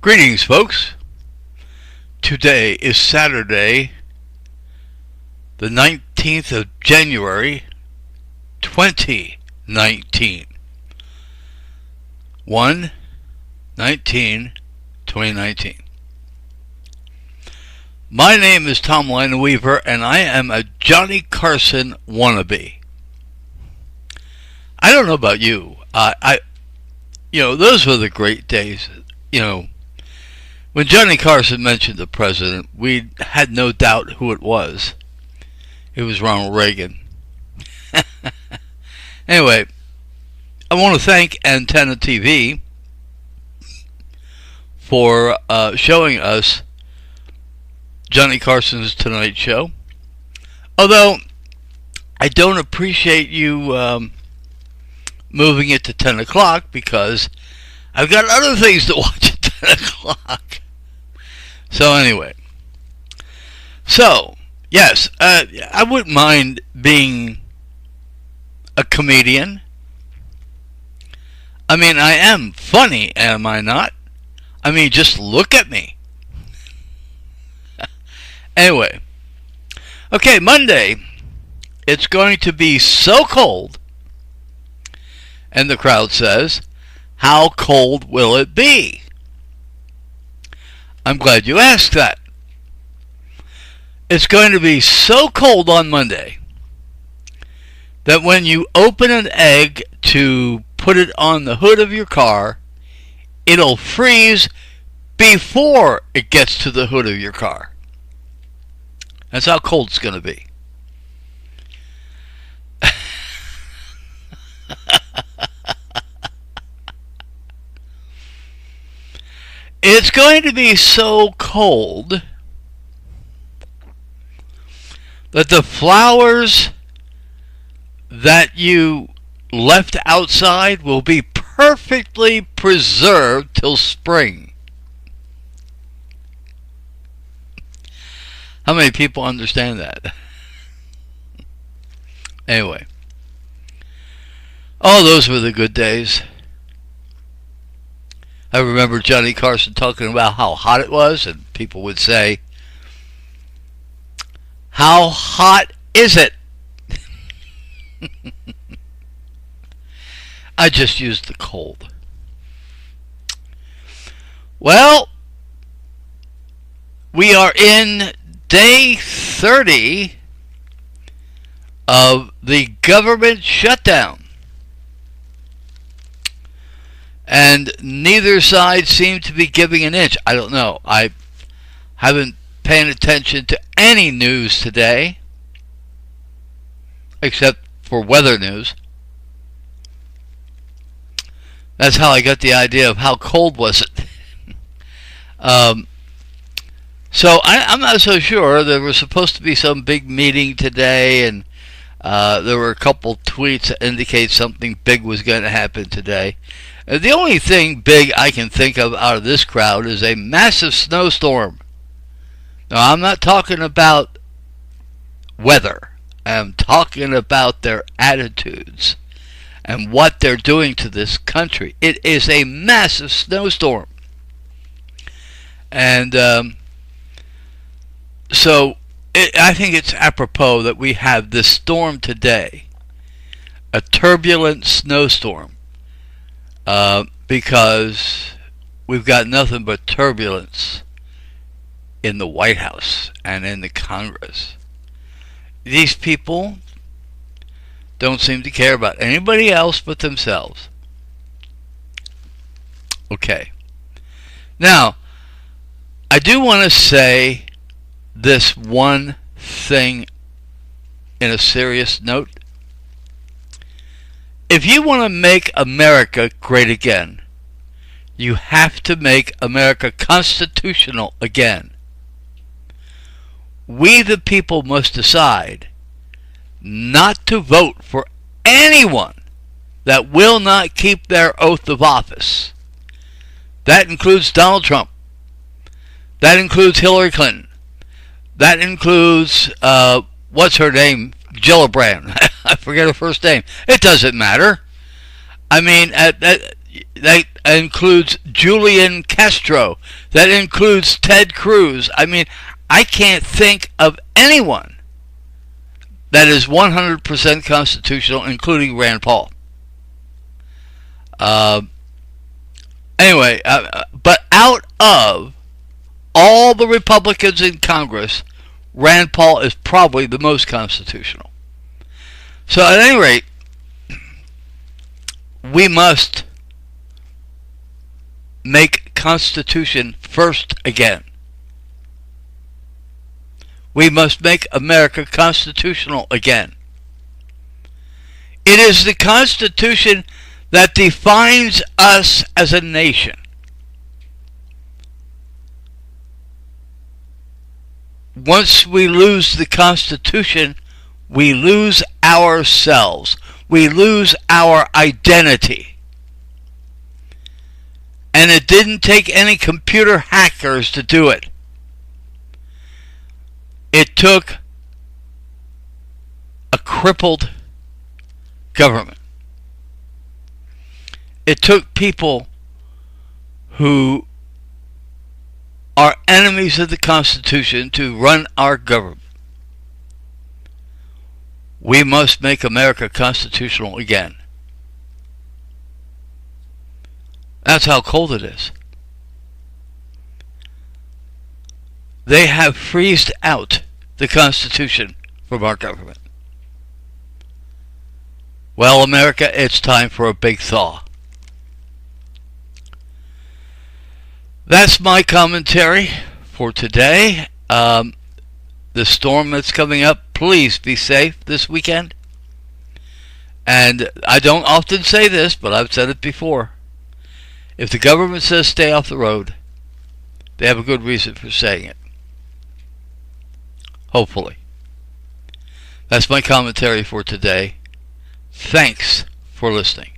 Greetings, folks. Today is Saturday, the 19th of January, 2019. 1/19/2019. My name is Tom Lionel Weaver, and I am a Johnny Carson wannabe. I don't know about you. Those were the great days. When Johnny Carson mentioned the president, we had no doubt who it was. It was Ronald Reagan. Anyway, I want to thank Antenna TV for showing us Johnny Carson's Tonight Show. Although, I don't appreciate you moving it to 10 o'clock because I've got other things to watch at 10 o'clock. So anyway. Yes, I wouldn't mind being a comedian. I mean, I am funny, am I not? I mean, just look at me. Anyway. Okay, Monday. It's going to be so cold. And the crowd says, how cold will it be? I'm glad you asked that. It's going to be so cold on Monday that when you open an egg to put it on the hood of your car, it'll freeze before it gets to the hood of your car. That's how cold it's going to be. It's going to be so cold that the flowers that you left outside will be perfectly preserved till spring. How many people understand that? Anyway. Oh, those were the good days. I remember Johnny Carson talking about how hot it was, and people would say, how hot is it? I just used the cold. Well, we are in day 30 of the government shutdown. And neither side seemed to be giving an inch. I don't know. I haven't paid attention to any news today, except for weather news. That's how I got the idea of how cold was it. So I'm not so sure. There was supposed to be some big meeting today, and there were a couple tweets that indicate something big was going to happen today. The only thing big I can think of out of this crowd is a massive snowstorm. Now, I'm not talking about weather. I'm talking about their attitudes and what they're doing to this country. It is a massive snowstorm. And I think it's apropos that we have this storm today, a turbulent snowstorm. Because we've got nothing but turbulence in the White House and in the Congress. These people don't seem to care about anybody else but themselves. Okay. Now, I do want to say this one thing in a serious note. If you want to make America great again, you have to make America constitutional again. We the people must decide not to vote for anyone that will not keep their oath of office. That includes Donald Trump. That includes Hillary Clinton. That includes, what's her name? Gillibrand. I forget her first name. It doesn't matter. I mean, includes Julian Castro. That includes Ted Cruz. I mean, I can't think of anyone that is 100% constitutional, including Rand Paul. Anyway, but out of all the Republicans in Congress, Rand Paul is probably the most constitutional. So at any rate, we must make Constitution first again. We must make America constitutional again. It is the Constitution that defines us as a nation. Once we lose the Constitution, we lose ourselves. We lose our identity. And it didn't take any computer hackers to do it. It took a crippled government. It took people who are enemies of the Constitution to run our government. We must make America constitutional again. That's how cold it is. They have freezed out the Constitution from our government. Well, America, it's time for a big thaw. That's my commentary for today. The storm that's coming up, please be safe this weekend. And I don't often say this, but I've said it before. If the government says stay off the road, they have a good reason for saying it. Hopefully. That's my commentary for today. Thanks for listening.